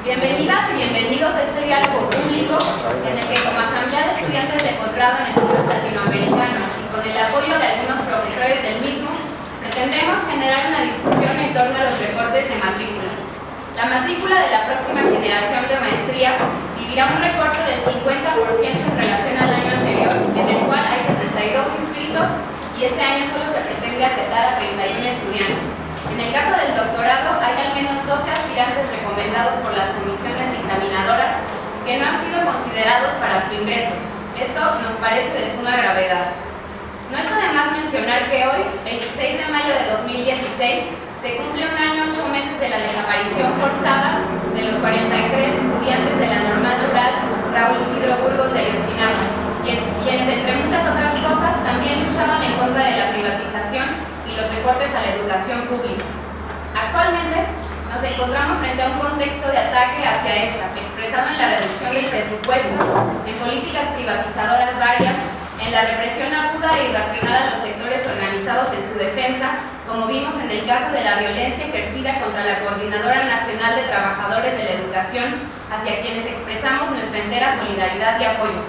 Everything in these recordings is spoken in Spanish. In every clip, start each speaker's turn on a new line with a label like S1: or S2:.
S1: Bienvenidas y bienvenidos a este diálogo público en el que, como Asamblea de Estudiantes de Posgrado en Estudios Latinoamericanos y con el apoyo de algunos profesores del mismo, pretendemos generar una discusión en torno a los recortes de matrícula. La matrícula de la próxima generación de maestría vivirá un recorte del 50% en relación al año anterior, en el cual hay 62 inscritos y este año solo se pretende aceptar a 31 estudiantes. En el caso del doctorado, hay al menos 12 aspirantes recomendados por las comisiones dictaminadoras que no han sido considerados para su ingreso. Esto nos parece de suma gravedad. No está de más mencionar que hoy, 26 de mayo de 2016, se cumple un año 8 meses de la desaparición forzada de los 43 estudiantes de la Normal Rural Raúl Isidro Burgos de Ayotzinapa, quienes, entre muchas otras cosas, también luchaban en contra de la privatización y los recortes a la educación pública. Actualmente nos encontramos frente a un contexto de ataque hacia esta, expresado en la reducción del presupuesto, en políticas privatizadoras varias, en la represión aguda e irracional a los sectores organizados en su defensa, como vimos en el caso de la violencia ejercida contra la Coordinadora Nacional de Trabajadores de la Educación, hacia quienes expresamos nuestra entera solidaridad y apoyo.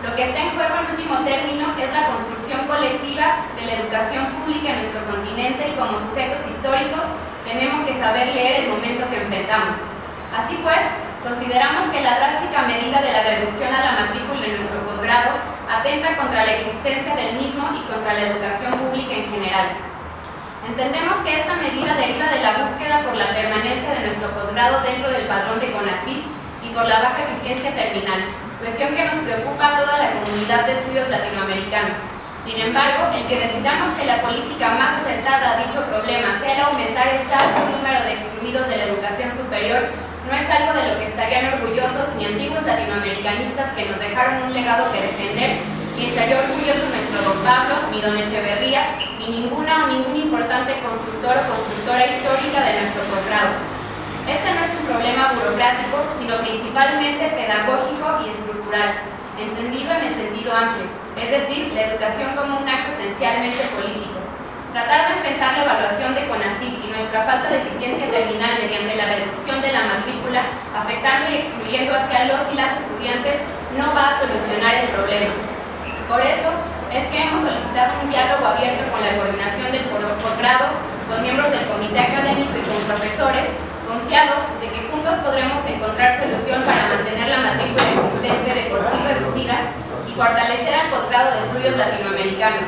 S1: Lo que está en juego en último término es la construcción colectiva de la educación pública en nuestro continente y como sujetos históricos tenemos que saber leer el momento que enfrentamos. Así pues, consideramos que la drástica medida de la reducción a la matrícula en nuestro posgrado atenta contra la existencia del mismo y contra la educación pública en general. Entendemos que esta medida deriva de la búsqueda por la permanencia de nuestro posgrado dentro del padrón de CONACYT y por la baja eficiencia terminal, cuestión que nos preocupa a toda la comunidad de estudios latinoamericanos. Sin embargo, el que decidamos que la política más acertada a dicho problema sea el aumentar el ya alto número de excluidos de la educación superior no es algo de lo que estarían orgullosos ni antiguos latinoamericanistas que nos dejaron un legado que defender, ni estaría orgulloso nuestro don Pablo, ni don Echeverría, ni ninguna o ningún importante constructor o constructora histórica de nuestro posgrado. Este no es un problema burocrático, sino principalmente pedagógico y estructural, entendido en el sentido amplio, es decir, la educación como un acto esencialmente político. Tratar de enfrentar la evaluación de CONACYT y nuestra falta de eficiencia terminal mediante la reducción de la matrícula, afectando y excluyendo hacia los y las estudiantes, no va a solucionar el problema. Por eso es que hemos solicitado un diálogo abierto con la coordinación del posgrado, con miembros del comité académico y con profesores, confiados de que juntos podremos encontrar solución para mantener la matrícula existente de por sí reducida y fortalecer al posgrado de estudios latinoamericanos.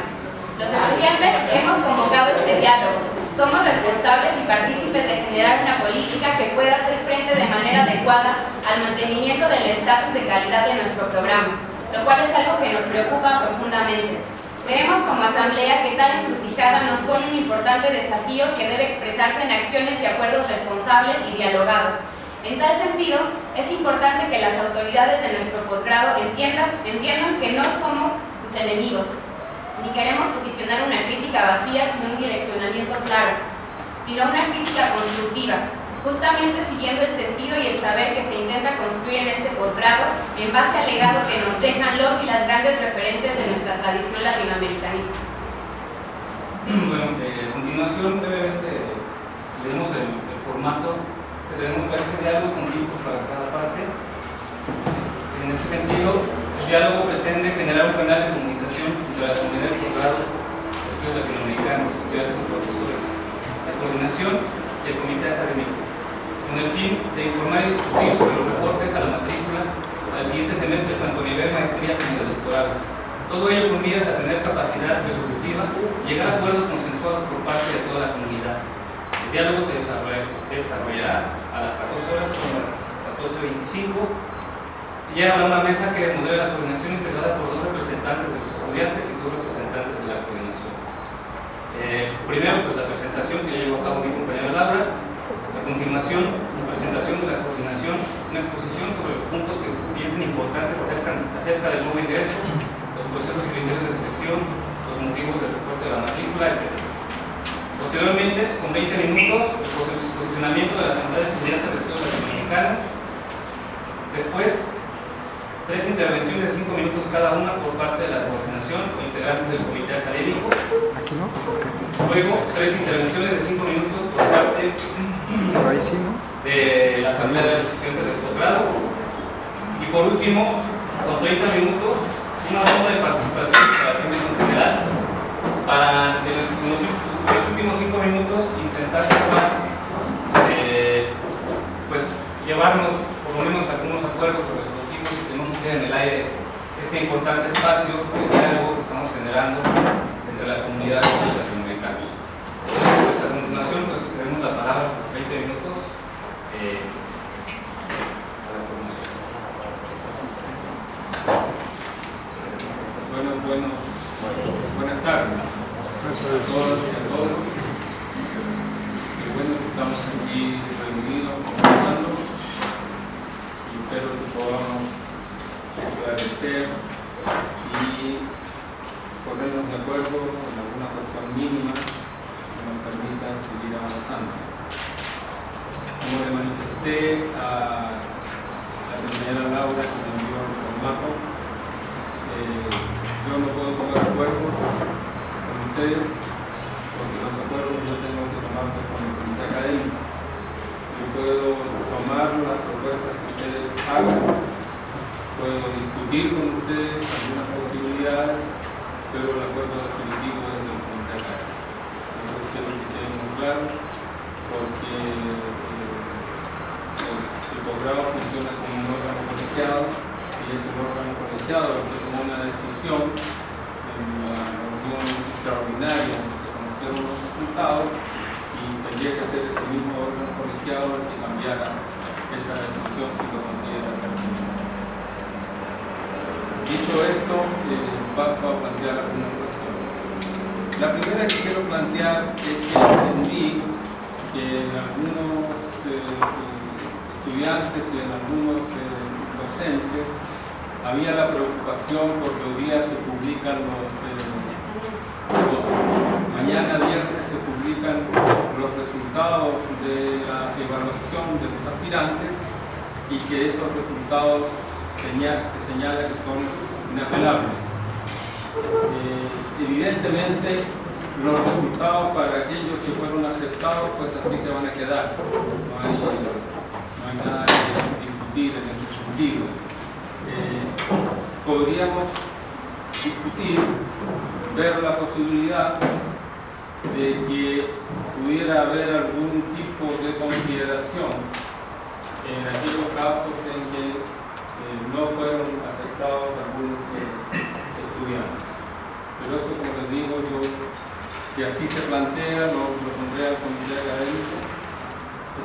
S1: Los estudiantes hemos convocado este diálogo. Somos responsables y partícipes de generar una política que pueda hacer frente de manera adecuada al mantenimiento del estatus de calidad de nuestro programa, lo cual es algo que nos preocupa profundamente. Creemos como Asamblea que tal encrucijada nos pone un importante desafío que debe expresarse en acciones y acuerdos responsables y dialogados. En tal sentido, es importante que las autoridades de nuestro posgrado entiendan que no somos sus enemigos, ni queremos posicionar una crítica vacía sin un direccionamiento claro, sino una crítica constructiva, justamente siguiendo el sentido y el saber que se intenta construir en este posgrado en base al legado que nos dejan los y las grandes referentes de nuestra tradición latinoamericanista.
S2: Bueno, a continuación brevemente veremos el formato que tenemos para este diálogo con tipos para cada parte. En este sentido, el diálogo pretende generar un canal de comunicación entre la comunidad del posgrado, estudios latinoamericanos, estudiantes y profesores, la coordinación y el comité académico, con el fin de informar y discutir sobre los recortes a la matrícula al siguiente semestre, tanto a nivel maestría como de doctorado. Todo ello con miras a tener capacidad resolutiva y llegar a acuerdos consensuados por parte de toda la comunidad. El diálogo se desarrollará a las 14 horas, son las 14:25, y ya habrá una mesa que modele la coordinación integrada por 2 representantes de los estudiantes y 2 representantes de la coordinación. Primero, pues la presentación que ya llevó a cabo mi compañera Laura. A continuación, la presentación de la coordinación, una exposición sobre los puntos que piensen importantes acerca del nuevo ingreso, los procesos y criterios de selección, los motivos del recorte de la matrícula, etc. Posteriormente, con 20 minutos, el posicionamiento de la Asamblea de Estudiantes de Estudios Latinoamericanos. Después, 3 intervenciones de 5 minutos cada una por parte de la coordinación o integrantes del comité académico.
S3: Aquí no, ¿por qué?
S2: Luego, 3 intervenciones de 5 minutos por parte
S3: Pero ahí sí, ¿no?
S2: de de la Asamblea de los Estudiantes de Posgrado. Y por último, con 30 minutos, una ronda de participación para el público en general, para en los últimos 5 minutos intentar pues llevarnos por lo menos algunos acuerdos o resolutivos y que no se quede en el aire este importante espacio de diálogo que estamos generando entre la comunidad y los latinoamericanos. Pues a continuación pues tenemos la palabra por 20 minutos.
S3: Buenas tardes a todas y a todos. Qué bueno que estamos aquí reunidos conversando y espero que podamos esclarecer y ponernos de acuerdo en alguna cuestión mínima que nos permita seguir avanzando. Como le manifesté a la compañera Laura que me envió el formato, yo no puedo tomar acuerdos con ustedes porque los acuerdos yo tengo que tomarlos con el comité académico. Yo puedo tomar las propuestas que ustedes hagan, puedo discutir con ustedes algunas posibilidades, pero el acuerdo definitivo es del comité académico. Eso quiero que quede muy claro porque el posgrado funciona como un órgano colegiado. Y es el órgano colegiado que tomó una decisión en la reunión extraordinaria donde se conocieron los resultados y tendría que ser ese mismo órgano colegiado el que cambiara esa decisión si lo considera pertinente. Dicho esto, paso a plantear algunas cuestiones. La primera que quiero plantear es que entendí que en algunos estudiantes y en algunos docentes había la preocupación porque hoy día se publican mañana viernes se publican los resultados de la evaluación de los aspirantes y que esos resultados se señala que son inapelables. Evidentemente los resultados para aquellos que fueron aceptados pues así se van a quedar, no hay nada que discutir en ese sentido. Podríamos discutir, ver la posibilidad de que pudiera haber algún tipo de consideración en aquellos casos en que no fueron aceptados algunos estudiantes. Pero eso, como les digo, yo, si así se plantea, lo pondré al comité académico.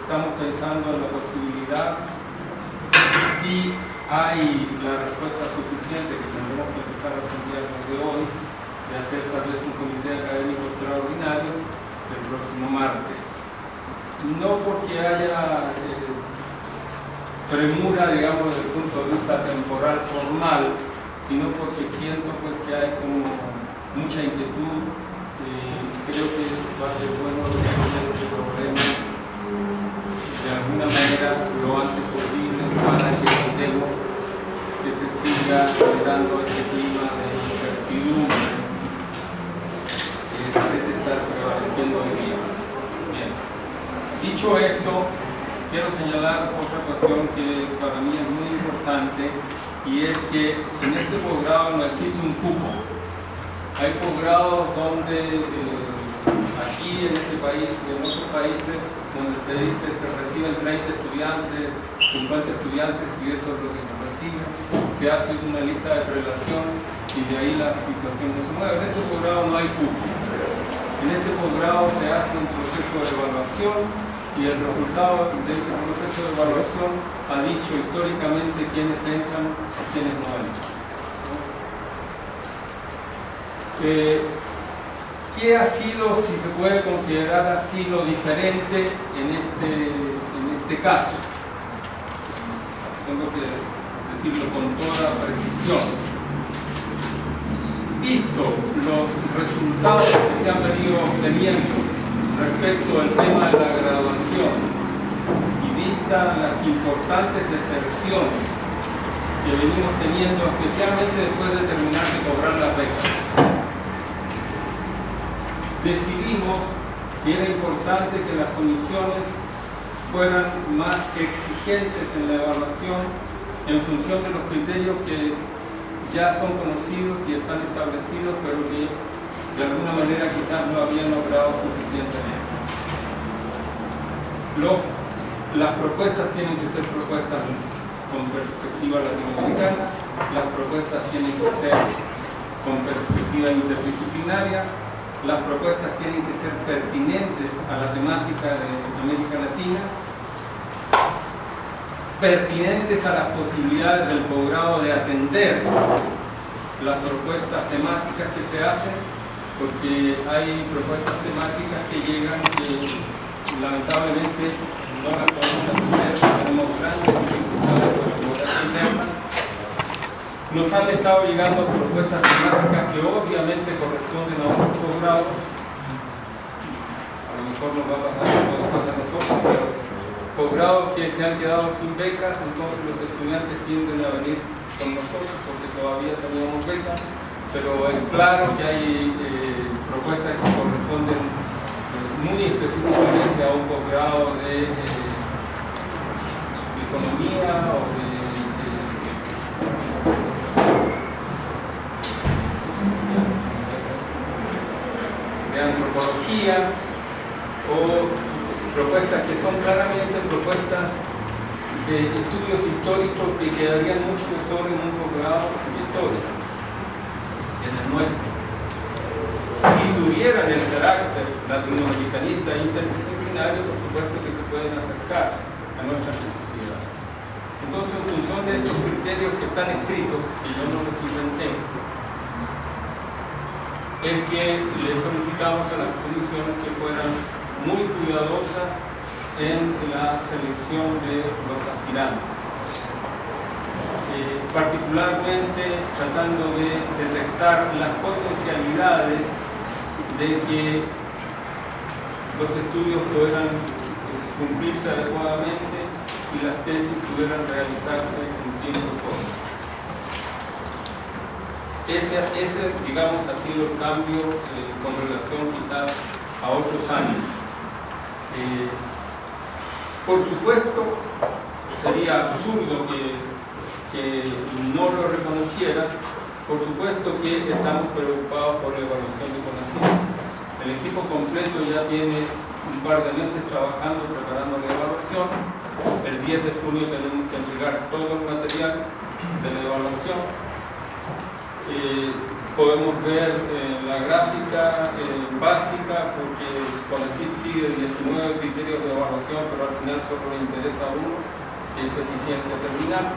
S3: Estamos pensando en la posibilidad, si hay la respuesta suficiente que tendremos que empezar a hacer el día de hoy, de hacer tal vez un comité académico extraordinario el próximo martes. No porque haya premura, digamos, desde el punto de vista temporal formal, sino porque siento pues que hay como mucha inquietud. Creo que va a ser bueno resolver este problema de alguna manera lo antes posible para que evitemos que se siga generando este clima de incertidumbre que parece estar prevaleciendo hoy día. Bien. Dicho esto, quiero señalar otra cuestión que para mí es muy importante y es que en este posgrado no existe un cupo. Hay posgrados donde aquí en este país y en otros países donde se dice se reciben 30 estudiantes, 50 estudiantes y eso es lo que se recibe, se hace una lista de prelación y de ahí la situación no se mueve. En este posgrado no hay cupo. En este posgrado se hace un proceso de evaluación y el resultado de ese proceso de evaluación ha dicho históricamente quiénes entran y quiénes no entran. ¿Qué ha sido, si se puede considerar así, lo diferente en este caso? Tengo que decirlo con toda precisión. Visto los resultados que se han venido obteniendo respecto al tema de la graduación y vistas las importantes deserciones que venimos teniendo, especialmente después de terminar de cobrar las becas, decidimos que era importante que las comisiones fueran más exigentes en la evaluación en función de los criterios que ya son conocidos y están establecidos, pero que de alguna manera quizás no habían logrado suficientemente. Las propuestas tienen que ser propuestas con perspectiva latinoamericana, las propuestas tienen que ser con perspectiva interdisciplinaria, las propuestas tienen que ser pertinentes a la temática de América Latina, pertinentes a las posibilidades del posgrado de atender las propuestas temáticas que se hacen, porque hay propuestas temáticas que llegan que lamentablemente no las podemos atender, tenemos grandes dificultades para poder atenderlas. Nos han estado llegando propuestas temáticas que obviamente corresponden a otros posgrados. A lo mejor nos va a pasar eso después a nosotros, pero posgrados que se han quedado sin becas, entonces los estudiantes tienden a venir con nosotros porque todavía teníamos becas, pero es claro que hay propuestas que corresponden muy específicamente a un posgrado de economía o de antropología, o propuestas que son claramente propuestas de estudios históricos que quedarían mucho mejor en un posgrado de historia, en el nuestro. Si tuvieran el carácter latinoamericanista e interdisciplinario, por supuesto que se pueden acercar a nuestras necesidades. Entonces, en función de estos criterios que están escritos, que yo no los inventé, es que le solicitamos a las comisiones que fueran muy cuidadosas en la selección de los aspirantes. Particularmente tratando de detectar las potencialidades de que los estudios puedan cumplirse adecuadamente y las tesis pudieran realizarse en tiempo y forma. Ese, digamos, ha sido el cambio con relación quizás a otros años. Por supuesto, sería absurdo que no lo reconociera. Por supuesto que estamos preocupados por la evaluación de CONACYT. El equipo completo ya tiene un par de meses trabajando, preparando la evaluación. El 10 de junio tenemos que entregar todo el material de la evaluación. Podemos ver la gráfica básica, porque CONACYT pide 19 criterios de evaluación, pero al final solo le interesa uno, que es eficiencia terminal.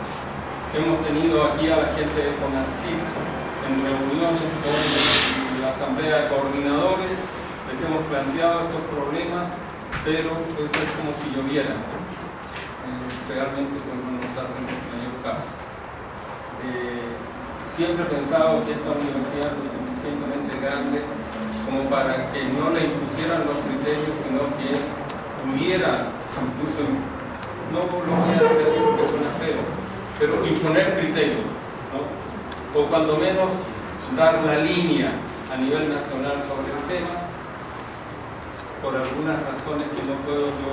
S3: Hemos tenido aquí a la gente de CONACYT en reuniones con la asamblea de coordinadores, les hemos planteado estos problemas, pero pues es como si lloviera, realmente pues no nos hacen mayor caso. Siempre he pensado que esta universidad es lo suficientemente grande como para que no le impusieran los criterios, sino que hubiera, incluso, no lo voy a decir porque suena feo, pero imponer criterios, ¿no? O cuando menos dar la línea a nivel nacional sobre el tema, por algunas razones que no puedo yo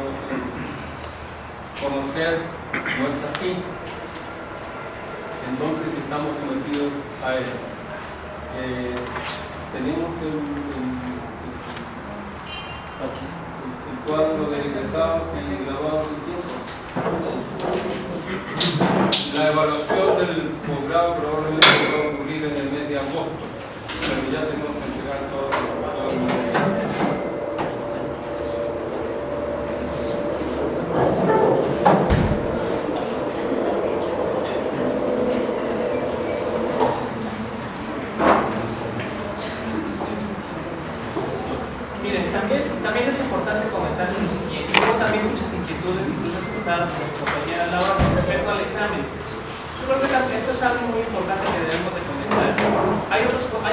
S3: conocer, no es así. Entonces estamos sometidos a eso. Tenemos el cuadro de egresados y graduados del tiempo. La evaluación del posgrado probablemente va a ocurrir en el mes de agosto, pero ya tenemos que entregar todo el material.
S4: También es importante comentar lo siguiente. Hubo también muchas inquietudes, incluso expresadas por su compañera Laura, con respecto al examen. Yo creo que esto es algo muy importante que debemos de comentar. Hay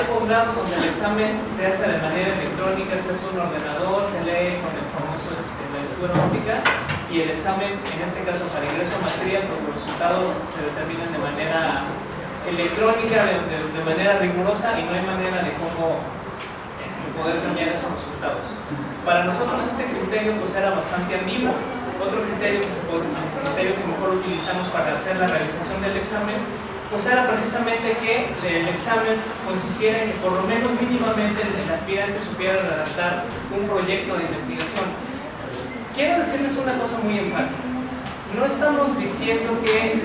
S4: posgrados donde el examen se hace de manera electrónica, se hace un ordenador, se lee con el famoso la lectura óptica, y el examen, en este caso para ingreso a maestría, pues los resultados se determinan de manera electrónica, de manera rigurosa, y no hay manera de cómo poder cambiar esos resultados. Para nosotros este criterio pues era bastante ambiguo, Otro criterio que mejor utilizamos para hacer la realización del examen, pues era precisamente que el examen consistiera en que por lo menos mínimamente el aspirante supiera redactar un proyecto de investigación. Quiero decirles una cosa muy enfática. No estamos diciendo que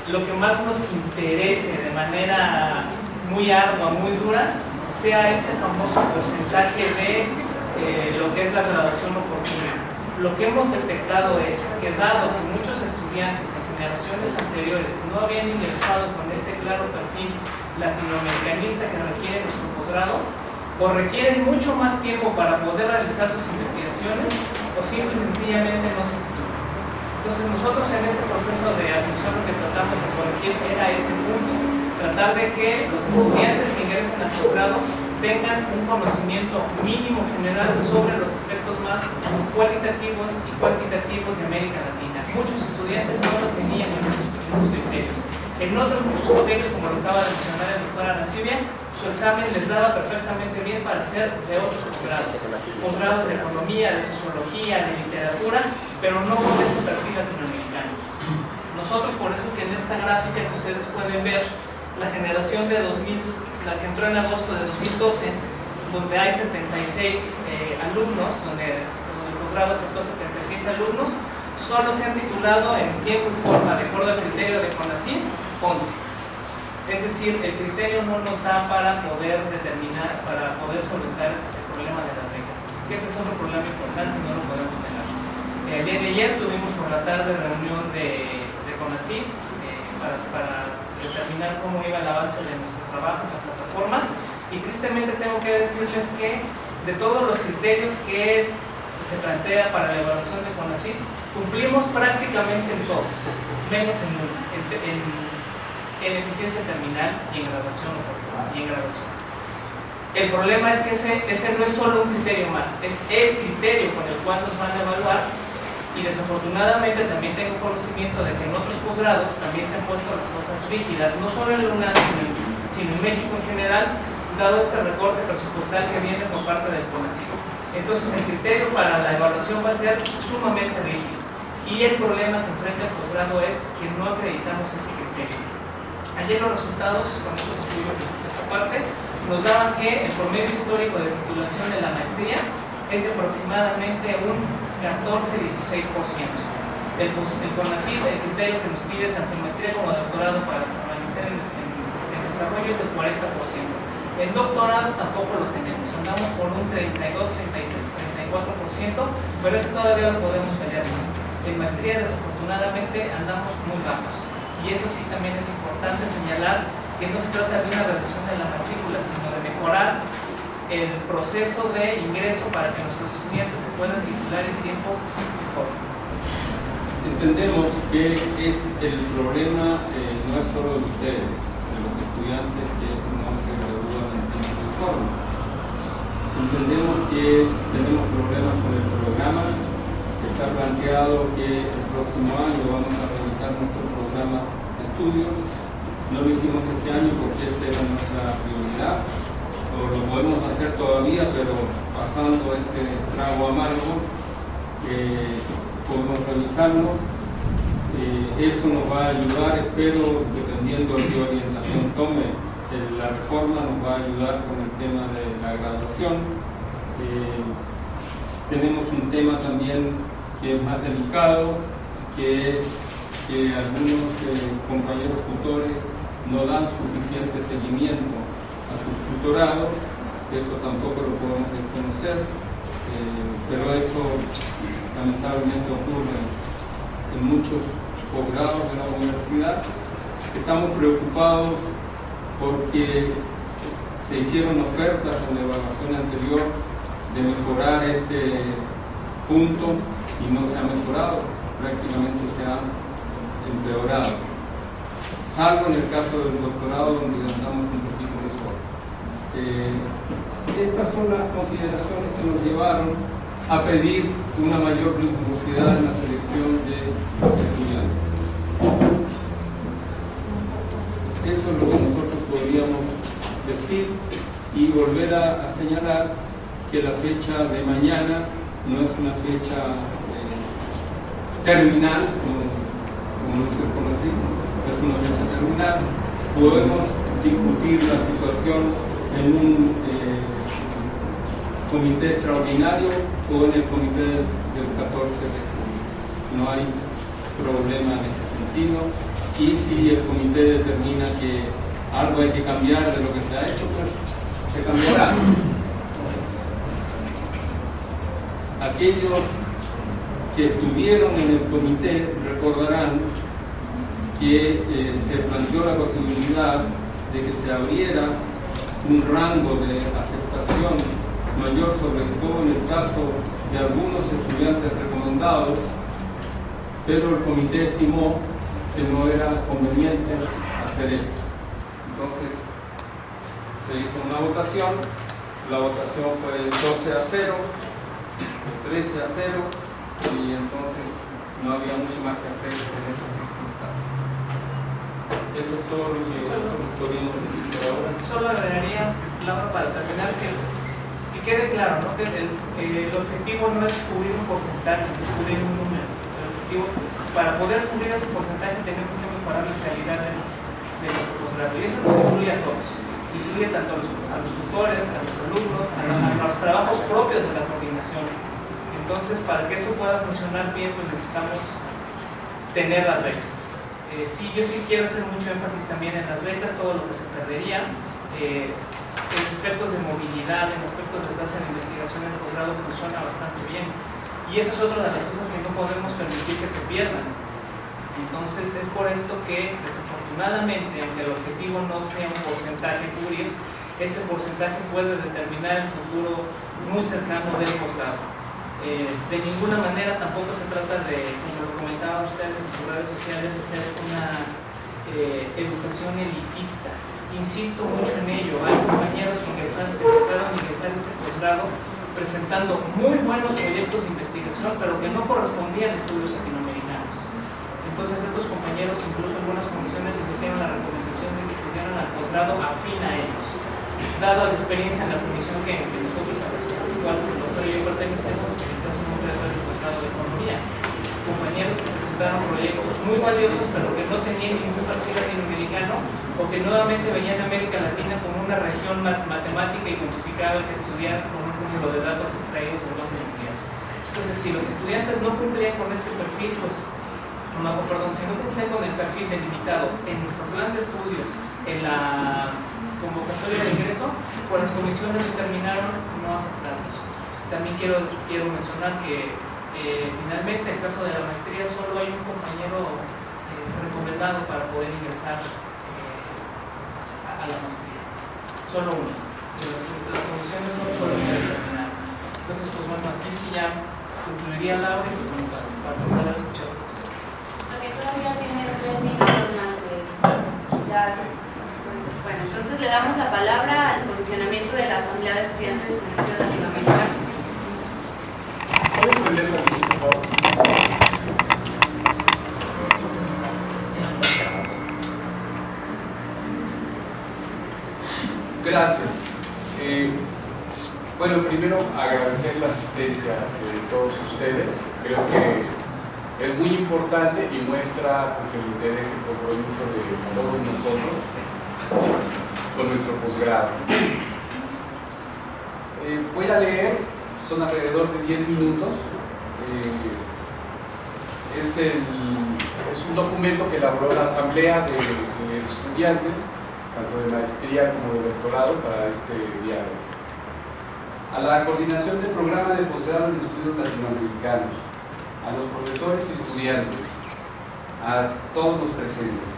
S4: lo que más nos interese de manera muy ardua, muy dura, sea ese famoso porcentaje de lo que es la graduación oportuna. Lo que hemos detectado es que dado que muchos estudiantes en generaciones anteriores no habían ingresado con ese claro perfil latinoamericanista que requiere nuestro posgrado, o requieren mucho más tiempo para poder realizar sus investigaciones, o simple y sencillamente no se titulan. Entonces nosotros en este proceso de admisión lo que tratamos de corregir era ese punto, tratar de que los estudiantes que ingresen al posgrado tengan un conocimiento mínimo general sobre los aspectos más cualitativos y cuantitativos de América Latina. Muchos estudiantes no lo tenían en esos criterios. En otros muchos criterios, como lo acaba de mencionar el doctor Arancibia, su examen les daba perfectamente bien para hacer de otros posgrados de economía, de sociología, de literatura, pero no con ese perfil latinoamericano. Nosotros, por eso es que en esta gráfica que ustedes pueden ver, la generación de 2000, la que entró en agosto de 2012, donde hay 76 alumnos, donde el posgrado aceptó 76 alumnos, solo se han titulado en tiempo y forma, de acuerdo al criterio de CONACYT, 11. Es decir, el criterio no nos da para poder determinar, para poder solventar el problema de las becas, que ese es otro problema importante, no lo podemos negar. El día de ayer tuvimos por la tarde reunión de CONACYT para determinar cómo iba el avance de nuestro trabajo en la plataforma, y tristemente tengo que decirles que de todos los criterios que se plantea para la evaluación de CONACYT, cumplimos prácticamente en todos, menos en uno, en eficiencia terminal y en graduación El problema es que ese no es solo un criterio más, es el criterio con el cual nos van a evaluar. Y desafortunadamente también tengo conocimiento de que en otros posgrados también se han puesto las cosas rígidas, no solo en la UNAM, sino en México en general, dado este recorte presupuestal que viene por parte del CONACYT. Entonces el criterio para la evaluación va a ser sumamente rígido. Y el problema que enfrenta el posgrado es que no acreditamos ese criterio. Ayer los resultados con estos estudios de esta parte nos daban que el promedio histórico de titulación de la maestría es de aproximadamente un 14-16%. El CONACYT, el criterio que nos pide tanto en maestría como doctorado para permanecer en desarrollo es del 40%. En doctorado tampoco lo tenemos, andamos por un 32, 36, 34%, pero eso todavía lo podemos pelear más. En maestría desafortunadamente andamos muy bajos, y eso sí también es importante señalar que no se trata de una reducción de la matrícula, sino de mejorar el proceso de ingreso para que nuestros estudiantes se puedan titular en tiempo y forma.
S3: Entendemos que el problema no es solo de ustedes, de los estudiantes que no se gradúan en tiempo y forma. Entendemos que tenemos problemas con el programa. Está planteado que el próximo año vamos a revisar nuestro programa de estudios. No lo hicimos este año porque esta era nuestra prioridad. Lo podemos hacer todavía, pero pasando este trago amargo, podemos revisarlo. Eso nos va a ayudar, espero, dependiendo de qué orientación tome la reforma, nos va a ayudar con el tema de la graduación. Tenemos un tema también que es más delicado, que es que algunos compañeros tutores no dan suficiente seguimiento a sus tutorados. Eso tampoco lo podemos desconocer, pero eso lamentablemente ocurre en muchos posgrados de la universidad. Estamos preocupados porque se hicieron ofertas en la evaluación anterior de mejorar este punto y no se ha mejorado, prácticamente se ha empeorado, salvo en el caso del doctorado, donde andamos un poquito mejor. Estas son las consideraciones que nos llevaron a pedir una mayor rigurosidad en la selección de los estudiantes. Eso es lo que nosotros podríamos decir, y volver a señalar que la fecha de mañana no es una fecha terminal, como se conoce, es una fecha terminal. Podemos discutir la situación en un comité extraordinario o en el comité del 14 de julio. No hay problema en ese sentido. Y si el comité determina que algo hay que cambiar de lo que se ha hecho, pues se cambiará. Aquellos que estuvieron en el comité recordarán que se planteó la posibilidad de que se abriera un rango de aceptación mayor, sobre todo en el caso de algunos estudiantes recomendados, pero el comité estimó que no era conveniente hacer esto. Entonces se hizo una votación, la votación fue 12-0, 13-0, y entonces no había mucho más que hacer en esas circunstancias. Eso es todo lo que podríamos decir por ahora.
S4: Solo agregaría, Laura, para terminar, que quede claro, ¿no? Que el objetivo no es cubrir un porcentaje, no es cubrir un número. El objetivo, para poder cubrir ese porcentaje, tenemos que mejorar la calidad de nuestro posgrado. Y eso nos incluye a todos. Incluye tanto a los tutores, a los alumnos, a los trabajos propios de la coordinación. Entonces, para que eso pueda funcionar bien, pues necesitamos tener las becas. Yo sí quiero hacer mucho énfasis también en las becas, todo lo que se perdería. En aspectos de movilidad, en aspectos de estancia de investigación en el posgrado funciona bastante bien. Y eso es otra de las cosas que no podemos permitir que se pierdan. Entonces, es por esto que, desafortunadamente, aunque el objetivo no sea un porcentaje cubrir, ese porcentaje puede determinar el futuro muy cercano del posgrado. De ninguna manera tampoco se trata de, como lo comentaban ustedes en sus redes sociales, hacer una educación elitista. Insisto mucho en ello. Hay compañeros que puedan ingresar este posgrado presentando muy buenos proyectos de investigación, pero que no correspondían a estudios latinoamericanos. Entonces estos compañeros, incluso en algunas comisiones, les hicieron la recomendación de que estudiaran al posgrado afín a ellos. Dada la experiencia en la comisión que nosotros, a los cuales el doctor y yo pertenecemos, en el caso nuestro del posgrado de Economía, compañeros que presentaron proyectos muy valiosos, pero que no tenían ningún perfil latinoamericano, o que nuevamente veían América Latina como una región matemática y cuantificable que estudiar con un cúmulo de datos extraídos en orden mundial. Entonces, si los estudiantes no cumplían con este perfil, si no cumplían con el perfil delimitado en nuestro plan de estudios, en la convocatoria de ingreso, pues las comisiones determinaron no aceptarlos. También quiero mencionar que finalmente, en el caso de la maestría, solo hay un compañero recomendado para poder ingresar a la maestría. Solo uno. Las comisiones son por determinar. Entonces, pues bueno, aquí sí ya concluiría Laura y pues bueno, para poder escucharlos a ustedes.
S1: Porque todavía tiene 3 minutos más. Bueno, entonces le damos la palabra al posicionamiento de la Asamblea de Estudiantes de Estudios Latinoamericanos.
S5: ¿Pueden prender la luz, por favor? Gracias. Bueno, primero agradecer la asistencia de todos ustedes. Creo que es muy importante y muestra pues, el interés y compromiso de todos nosotros con nuestro posgrado. Voy a leer, son alrededor de 10 minutos. Es un documento que elaboró la Asamblea de Estudiantes, tanto de maestría como de doctorado, para este diálogo. A la coordinación del programa de posgrado en estudios latinoamericanos, a los profesores y estudiantes, a todos los presentes.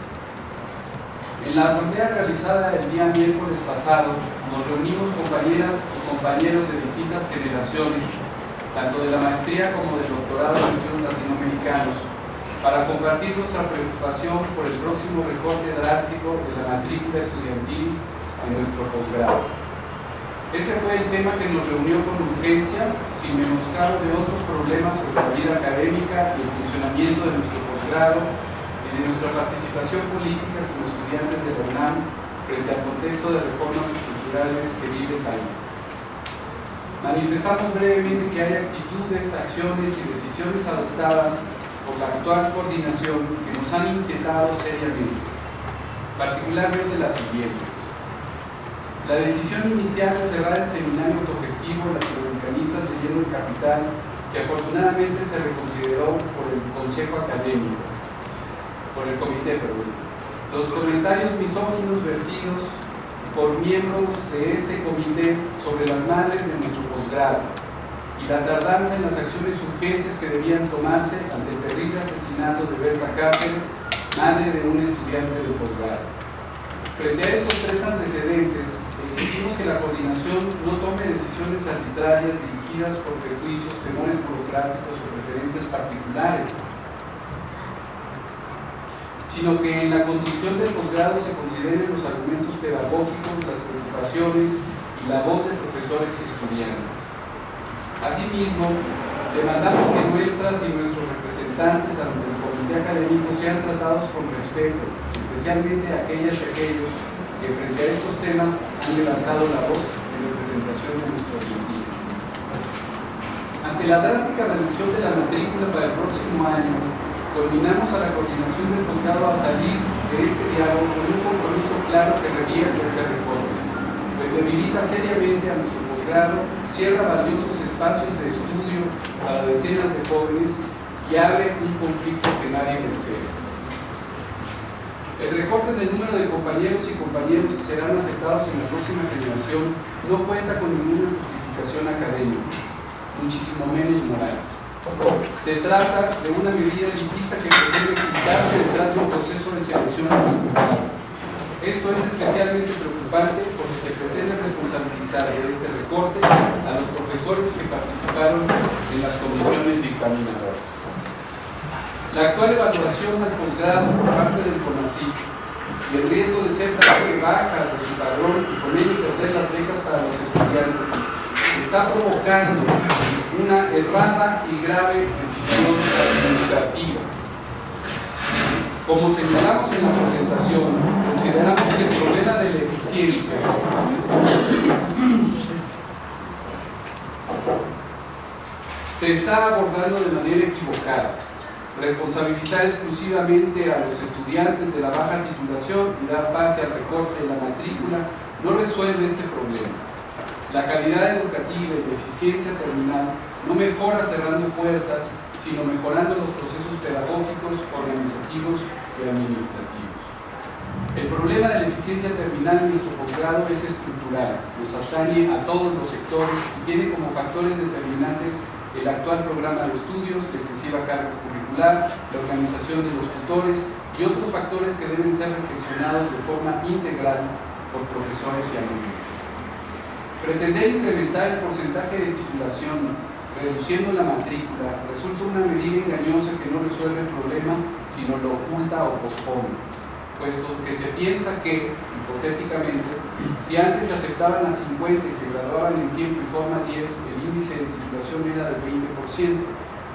S5: En la asamblea realizada el día miércoles pasado, nos reunimos compañeras y compañeros de distintas generaciones, tanto de la maestría como del doctorado en estudios latinoamericanos, para compartir nuestra preocupación por el próximo recorte drástico de la matrícula estudiantil en nuestro posgrado. Ese fue el tema que nos reunió con urgencia, sin menoscabo de otros problemas sobre la vida académica y el funcionamiento de nuestro posgrado y de nuestra participación política como estudiantes de la UNAM frente al contexto de reformas estructurales que vive el país. Manifestamos brevemente que hay actitudes, acciones y decisiones adoptadas por la actual coordinación que nos han inquietado seriamente, particularmente las siguientes. La decisión inicial de cerrar el seminario autogestivo Latinoamericanistas leyendo el Capital, que afortunadamente se reconsideró por el Consejo Académico, por el Comité, perdón. Los comentarios misóginos vertidos por miembros de este comité sobre las madres de nuestro posgrado y la tardanza en las acciones urgentes que debían tomarse ante el terrible asesinato de Berta Cáceres, madre de un estudiante de posgrado. Frente a estos tres antecedentes, exigimos que la coordinación no tome decisiones arbitrarias dirigidas por prejuicios, temores burocráticos o preferencias particulares, sino que en la conducción del posgrado se consideren los argumentos pedagógicos, las preocupaciones y la voz de profesores y estudiantes. Asimismo, demandamos que nuestras y nuestros representantes ante el comité académico sean tratados con respeto, especialmente aquellas y aquellos que frente a estos temas han levantado la voz en representación de nuestros destinos. Ante la drástica reducción de la matrícula para el próximo año, coordinamos a la coordinación del posgrado a salir de este diálogo con un compromiso claro que revierte este reforma, pues debilita seriamente a nuestro posgrado, cierra valiosos espacios de estudio para decenas de jóvenes y abre un conflicto que nadie desea. El recorte del número de compañeros y compañeras que serán aceptados en la próxima generación no cuenta con ninguna justificación académica, muchísimo menos moral. Se trata de una medida elitista que pretende quitarse detrás de un proceso de selección particular. Esto es especialmente preocupante porque se pretende responsabilizar de este recorte a los profesores que participaron en las comisiones dictaminadoras. La actual evaluación al posgrado por parte del CONACYT y el riesgo de ser dado de baja de su padrón y con ello perder las becas para los estudiantes está provocando una errada y grave decisión administrativa. Como señalamos en la presentación, consideramos que el problema de la eficiencia se está abordando de manera equivocada. Responsabilizar exclusivamente a los estudiantes de la baja titulación y dar base al recorte de la matrícula no resuelve este problema. La calidad educativa y la eficiencia terminal no mejora cerrando puertas, sino mejorando los procesos pedagógicos, organizativos y administrativos. El problema de la eficiencia terminal en nuestro posgrado es estructural, nos atañe a todos los sectores y tiene como factores determinantes el actual programa de estudios, la excesiva carga curricular, la organización de los tutores y otros factores que deben ser reflexionados de forma integral por profesores y alumnos. Pretender incrementar el porcentaje de titulación reduciendo la matrícula resulta una medida engañosa que no resuelve el problema, sino lo oculta o pospone, puesto que se piensa que, hipotéticamente, si antes se aceptaban a 50 y se graduaban en tiempo y forma 10, el índice de titulación era del 20%.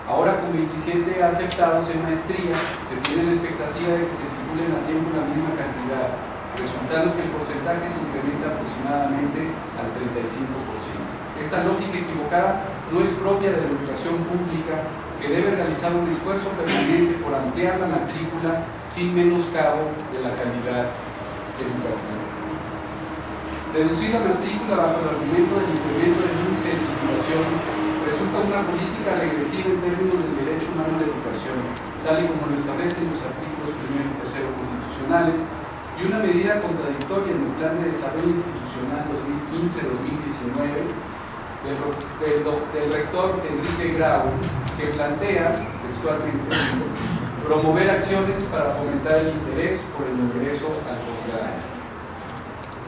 S5: Ahora, con 27 aceptados en maestría, se tiene la expectativa de que se titulen a tiempo la misma cantidad, resultando que el porcentaje se incrementa aproximadamente al 35%. Esta lógica equivocada no es propia de la educación pública, que debe realizar un esfuerzo permanente por ampliar la matrícula sin menoscabo de la calidad educativa. Reducir la matrícula bajo el argumento del incremento del índice de titulación resulta una política regresiva en términos del derecho humano a la educación, tal y como lo establecen los artículos 1 y 3 constitucionales, y una medida contradictoria en el Plan de Desarrollo Institucional 2015-2019 del rector Enrique Grau, que plantea, textualmente, promover acciones para fomentar el interés por el ingreso al posgrado.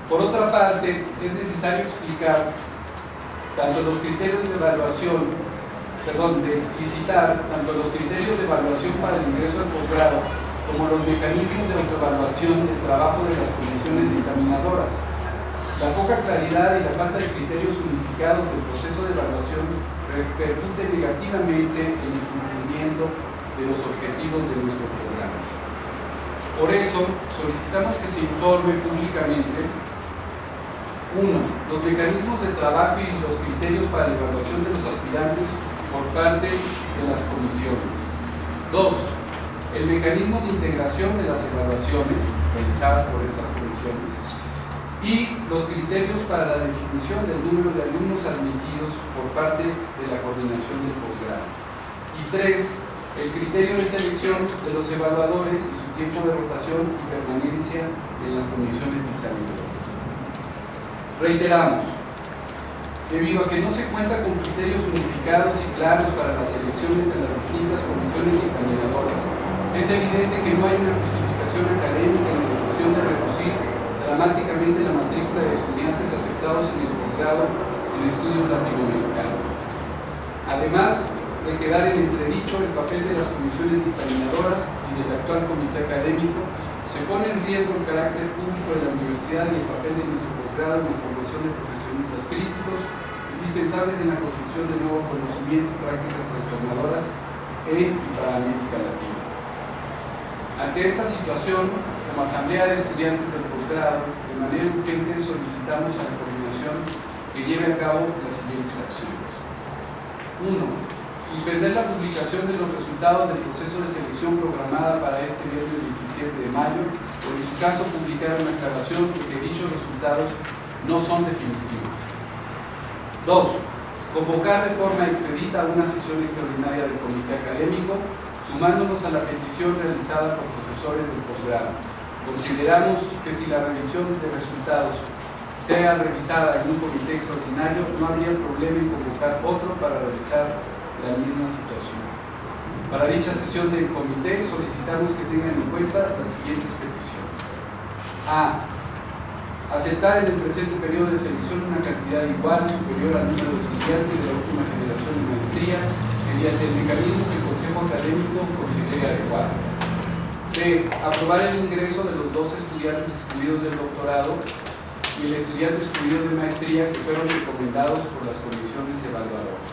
S5: Por otra parte, es necesario explicar tanto los criterios de evaluación, explicitar tanto los criterios de evaluación para el ingreso al posgrado como los mecanismos de autoevaluación del trabajo de las comisiones dictaminadoras. La poca claridad y la falta de criterios unificados del proceso de evaluación repercute negativamente en el cumplimiento de los objetivos de nuestro programa. Por eso, solicitamos que se informe públicamente 1. Los mecanismos de trabajo y los criterios para la evaluación de los aspirantes por parte de las comisiones. 2. El mecanismo de integración de las evaluaciones realizadas por estas comisiones y los criterios para la definición del número de alumnos admitidos por parte de la coordinación del posgrado. Y 3. El criterio de selección de los evaluadores y su tiempo de rotación y permanencia en las comisiones dictaminadoras. Reiteramos, debido a que no se cuenta con criterios unificados y claros para la selección entre las distintas comisiones dictaminadoras, es evidente que no hay una justificación académica en la decisión de reducir dramáticamente la matrícula de estudiantes aceptados en el posgrado en estudios latinoamericanos. Además de quedar en entredicho el papel de las comisiones dictaminadoras y del actual comité académico, se pone en riesgo el carácter público de la universidad y el papel de nuestro posgrado en la formación de profesionistas críticos, indispensables en la construcción de nuevo conocimiento y prácticas transformadoras en y para América Latina. Ante esta situación, como Asamblea de Estudiantes del Posgrado, de manera urgente solicitamos a la coordinación que lleve a cabo las siguientes acciones. 1. Suspender la publicación de los resultados del proceso de selección programada para este viernes 27 de mayo, o en su caso publicar una aclaración de que dichos resultados no son definitivos. 2. Convocar de forma expedita una sesión extraordinaria del comité académico, sumándonos a la petición realizada por profesores del posgrado. Consideramos que si la revisión de resultados sea revisada en un comité extraordinario, no habría problema en convocar otro para revisar la misma situación. Para dicha sesión del comité solicitamos que tengan en cuenta las siguientes peticiones. A. Aceptar en el presente periodo de selección una cantidad igual o superior al número de estudiantes de la última generación de maestría mediante el mecanismo que el Consejo Académico considere adecuado. B. Aprobar el ingreso de los 2 estudiantes excluidos del doctorado y el estudiante excluido de maestría que fueron recomendados por las comisiones evaluadoras.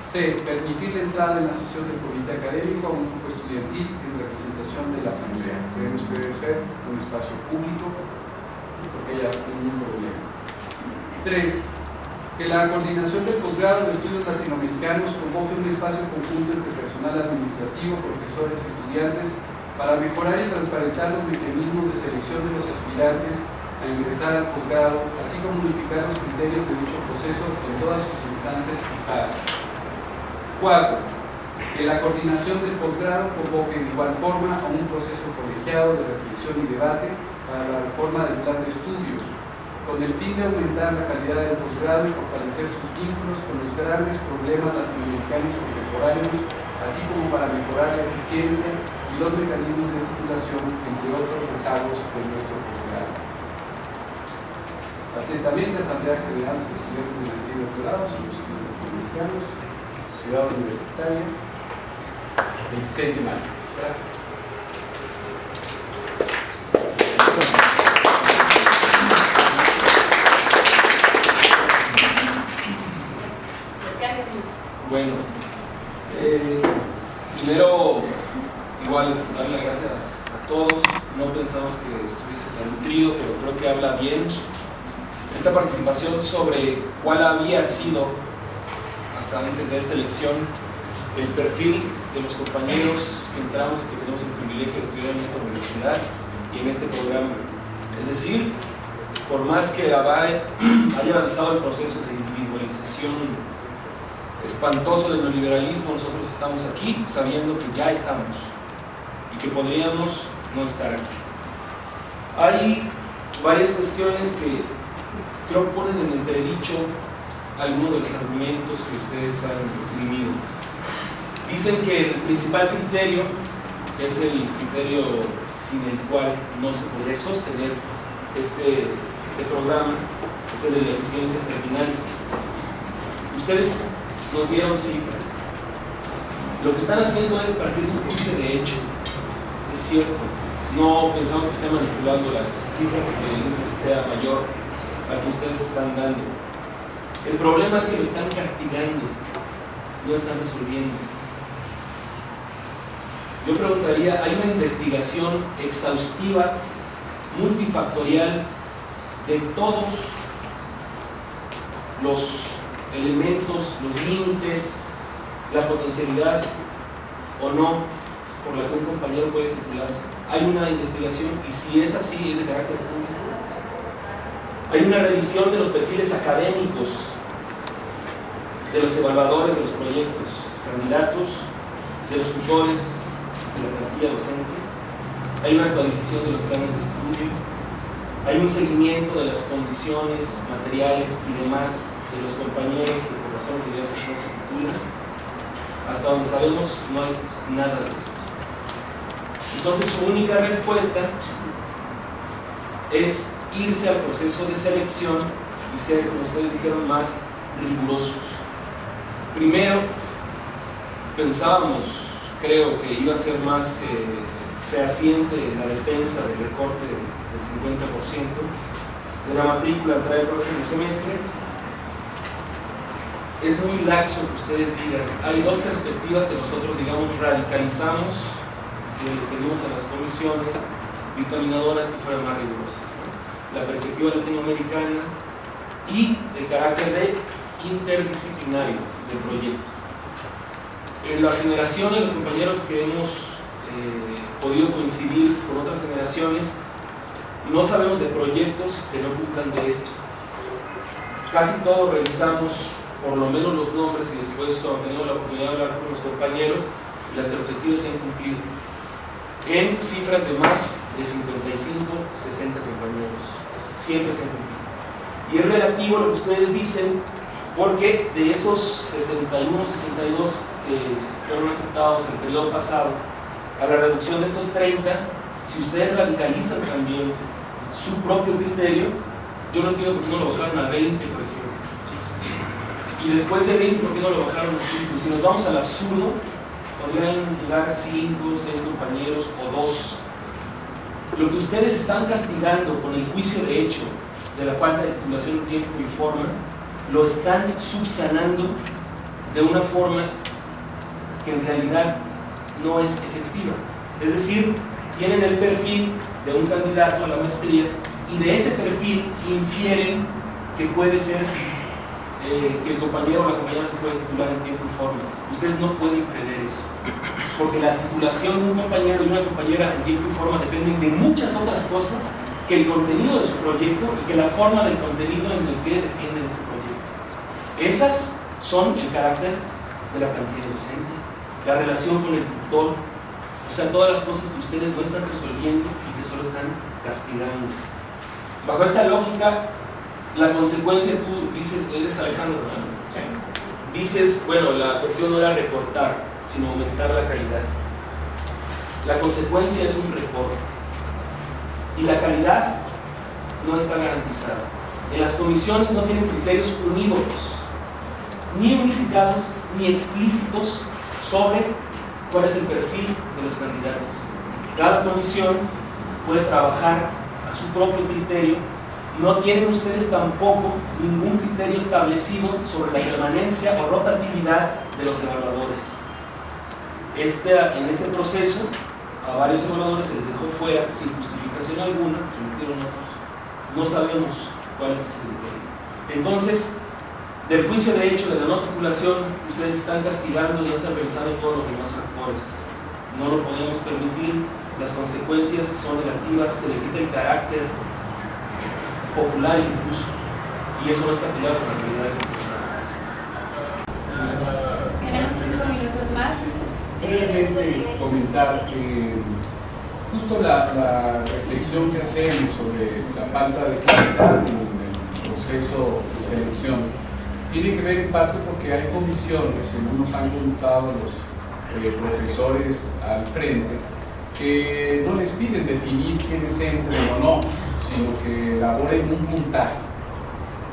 S5: C. Permitir la entrada en la sesión del comité académico a un grupo estudiantil en representación de la Asamblea. Creemos que debe ser un espacio público porque haya ningún problema. 3. Que la coordinación del posgrado de estudios latinoamericanos convoque un espacio conjunto entre personal administrativo, profesores y estudiantes para mejorar y transparentar los mecanismos de selección de los aspirantes a ingresar al posgrado, así como unificar los criterios de dicho proceso en todas sus instancias y fases. 4. Que la coordinación del posgrado convoque de igual forma a un proceso colegiado de reflexión y debate para la reforma del plan de estudios, con el fin de aumentar la calidad del posgrado y fortalecer sus vínculos con los grandes problemas latinoamericanos contemporáneos, así como para mejorar la eficiencia y los mecanismos de titulación, entre otros rezagos de nuestro posgrado. Atentamente, Asamblea General de Estudiantes de Maestría y Doctorado, y los estudiantes latinoamericanos, Ciudad Universitaria, 26 de mayo. Gracias.
S6: Bueno, primero, igual, darle las gracias a todos. No pensamos que estuviese tan nutrido, pero creo que habla bien. Esta participación sobre cuál había sido, hasta antes de esta elección, el perfil de los compañeros que entramos y que tenemos el privilegio de estudiar en esta universidad y en este programa. Es decir, por más que haya avanzado el proceso de individualización espantoso del neoliberalismo, nosotros estamos aquí sabiendo que ya estamos y que podríamos no estar aquí. Hay varias cuestiones que creo ponen en entredicho algunos de los argumentos que ustedes han esgrimido. Dicen que el principal criterio, que es el criterio sin el cual no se podría sostener este programa, es el de la eficiencia terminal. Ustedes nos dieron cifras. Lo que están haciendo es partir de un cruce de hecho. Es cierto, no pensamos que estén manipulando las cifras y que el índice sea mayor al que ustedes están dando. El problema es que lo están castigando, no están resolviendo. Yo preguntaría, ¿hay una investigación exhaustiva, multifactorial, de todos los elementos, los límites, la potencialidad o no por la que un compañero puede titularse. Hay una investigación y si es así, es de carácter público. Hay una revisión de los perfiles académicos de los evaluadores de los proyectos, candidatos, de los tutores, de la plantilla docente. Hay una actualización de los planes de estudio. Hay un seguimiento de las condiciones materiales y demás de los compañeros que por razones diversas no se titulan. Hasta donde sabemos no hay nada de esto. Entonces su única respuesta es irse al proceso de selección y ser, como ustedes dijeron, más rigurosos. Primero, pensábamos, creo que iba a ser más fehaciente la defensa del recorte del 50% de la matrícula para el próximo semestre. Es muy laxo que ustedes digan. Hay dos perspectivas que nosotros, digamos, radicalizamos, que les pedimos a las comisiones dictaminadoras que fueran más rigurosas, ¿no? La perspectiva latinoamericana y el carácter de interdisciplinario del proyecto. En las generaciones, los compañeros que hemos podido coincidir con otras generaciones, no sabemos de proyectos que no cumplan de esto. Casi todos revisamos por lo menos los nombres y después, cuando tenemos la oportunidad de hablar con los compañeros, las perspectivas se han cumplido en cifras de más de 55, 60 compañeros. Siempre se han cumplido. Y es relativo a lo que ustedes dicen, porque de esos 61, 62 que fueron aceptados en el periodo pasado, a la reducción de estos 30, si ustedes radicalizan también su propio criterio, yo no entiendo por qué no lo bajaron a 20, por ejemplo. Y después de 20, ¿por qué no lo bajaron a 5? Y si nos vamos al absurdo, podrían llegar 5, 6 compañeros o 2. Lo que ustedes están castigando con el juicio de hecho de la falta de titulación en tiempo y forma, lo están subsanando de una forma que en realidad no es efectiva. Es decir, tienen el perfil de un candidato a la maestría y de ese perfil infieren que puede ser que el compañero o la compañera se puede titular en tiempo y forma. Ustedes no pueden prever eso, porque la titulación de un compañero y una compañera en tiempo y forma dependen de muchas otras cosas que el contenido de su proyecto y que la forma del contenido en el que defienden ese proyecto. Esas son el carácter de la plantilla docente, la relación con el tutor, o sea, todas las cosas que ustedes no están resolviendo y que solo están castigando. Bajo esta lógica, la consecuencia, tú dices, eres Alejandro, ¿no? Sí. Dices, bueno, la cuestión no era recortar, sino aumentar la calidad. La consecuencia es un recorte. Y la calidad no está garantizada. En las comisiones no tienen criterios unívocos, ni unificados, ni explícitos sobre cuál es el perfil de los candidatos. Cada comisión puede trabajar a su propio criterio. No tienen ustedes tampoco ningún criterio establecido sobre la permanencia o rotatividad de los evaluadores. En este proceso, a varios evaluadores se les dejó fuera sin justificación alguna, se metieron otros. No sabemos cuál es ese criterio. Entonces, del juicio de hecho de la no titulación, ustedes están castigando y no están revisando todos los demás factores. No lo podemos permitir, las consecuencias son negativas, se le quita el carácter popular incluso, y eso no está peleado con la calidad de este programa.
S1: Tenemos 5 minutos más.
S5: Brevemente comentar que justo la reflexión que hacemos sobre la falta de calidad en el proceso de selección tiene que ver en parte porque hay comisiones, según nos han contado los profesores al frente, que no les piden definir quiénes entren o no, sino que elaboren un puntaje.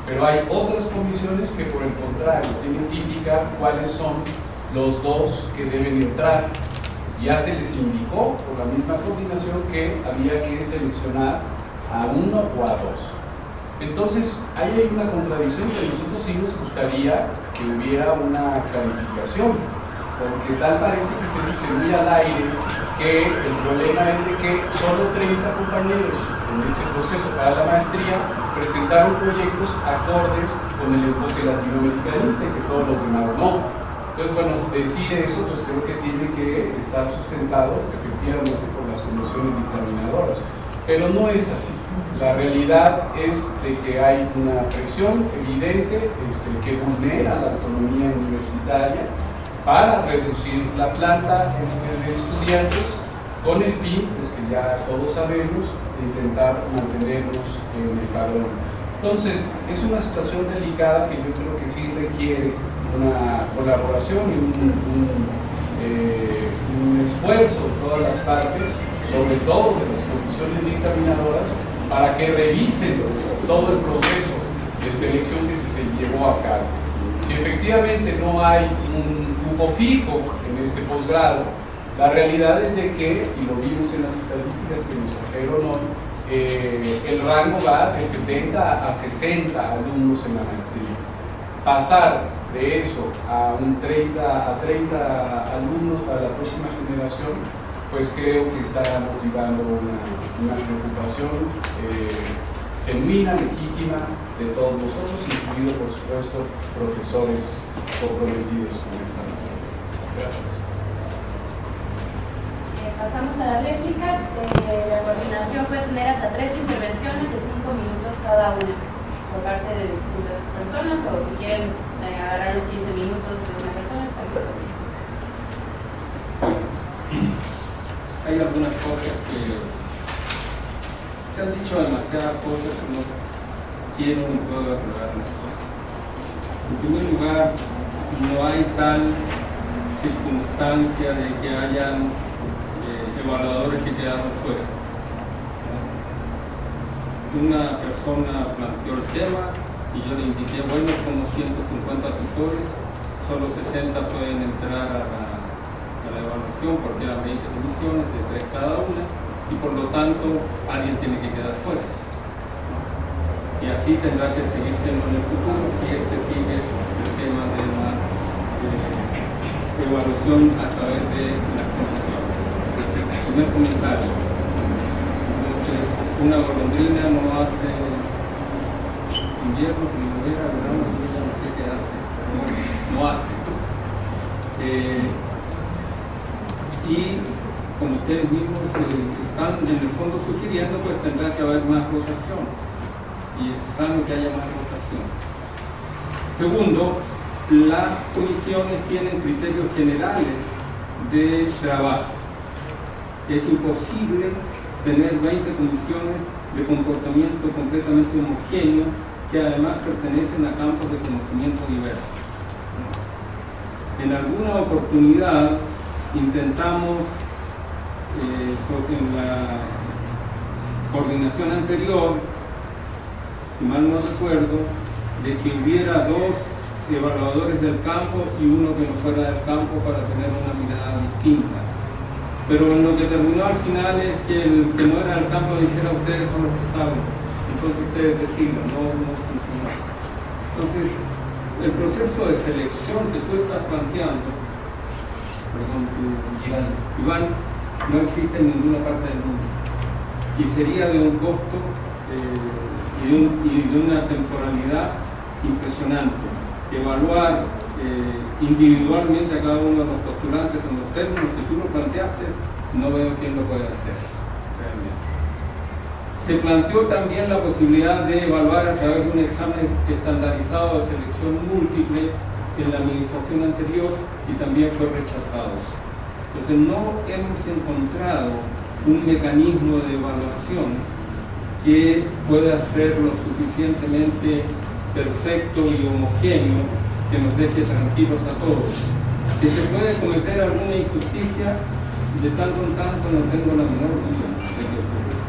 S5: Pero hay otras comisiones que, por el contrario, tienen que indicar cuáles son los 2 que deben entrar. Ya se les indicó por la misma coordinación que había que seleccionar a 1 o a 2. Entonces, ahí hay una contradicción que a nosotros sí nos gustaría que hubiera una clarificación, porque tal parece que se dice muy al aire que el problema es de que solo 30 compañeros en este proceso para la maestría presentaron proyectos acordes con el enfoque latinoamericanista y que todos los demás no. Entonces, bueno, decir eso, pues creo que tiene que estar sustentado efectivamente por las comisiones dictaminadoras. Pero no es así. La realidad es de que hay una presión evidente que vulnera la autonomía universitaria para reducir la planta de estudiantes con el fin, pues que ya todos sabemos, de intentar mantenernos en el padrón. Entonces, es una situación delicada que yo creo que sí requiere una colaboración y un esfuerzo de todas las partes, sobre todo de las comisiones dictaminadoras, para que revisen todo el proceso de selección que se llevó a cabo. Si efectivamente no hay un cupo fijo en este posgrado, la realidad es de que, y lo vimos en las estadísticas que nos trajeron hoy, el rango va de 70 a 60 alumnos en la maestría. Pasar de eso a 30 alumnos para la próxima generación, pues creo que está motivando una preocupación genuina, legítima de todos nosotros, incluido por supuesto profesores comprometidos con esta materia. Gracias.
S1: Pasamos a la réplica. La coordinación puede tener hasta 3 intervenciones de 5 minutos cada una por parte de distintas personas, o si quieren agarrar los 15 minutos de una persona, está bien.
S3: Hay algunas cosas que se han dicho, demasiadas cosas que no quiero ni puedo aclararlas. En primer lugar, no hay tal circunstancia de que hayan evaluadores que quedaron fuera. Una persona planteó el tema y yo le indiqué, bueno, somos 150 tutores, solo 60 pueden entrar a la evaluación porque eran 20 comisiones de 3 cada una, y por lo tanto alguien tiene que quedar fuera. Y así tendrá que seguir siendo en el futuro si es que sigue el tema de la evaluación a través de las comisiones. Primer comentario. Entonces, una golondrina no hace invierno, primavera, verano, ya no sé qué hace, no hace. Y como ustedes mismos están en el fondo sugiriendo, pues tendrá que haber más rotación, y es sano que haya más rotación. Segundo, las comisiones tienen criterios generales de trabajo. Es imposible tener 20 comisiones de comportamiento completamente homogéneo que además pertenecen a campos de conocimiento diversos. En alguna oportunidad intentamos, en la coordinación anterior, si mal no recuerdo, de que hubiera 2 evaluadores del campo y uno que no fuera del campo para tener una mirada distinta. Pero lo que terminó al final es que el que no era del campo dijera, ustedes son los que saben, entonces ustedes deciden, no funcionó. Entonces, el proceso de selección que tú estás planteando, perdón, Iván, no existe en ninguna parte del mundo. Y sería de un costo y de una temporalidad impresionante. Evaluar individualmente a cada uno de los postulantes en los términos que tú lo planteaste, no veo quién lo puede hacer realmente. Se planteó también la posibilidad de evaluar a través de un examen estandarizado de selección múltiple en la administración anterior y también fue rechazado. Entonces no hemos encontrado un mecanismo de evaluación que pueda ser lo suficientemente perfecto y homogéneo que nos deje tranquilos a todos. Que se puede cometer alguna injusticia, de tanto en tanto no tengo la menor duda de que ocurre.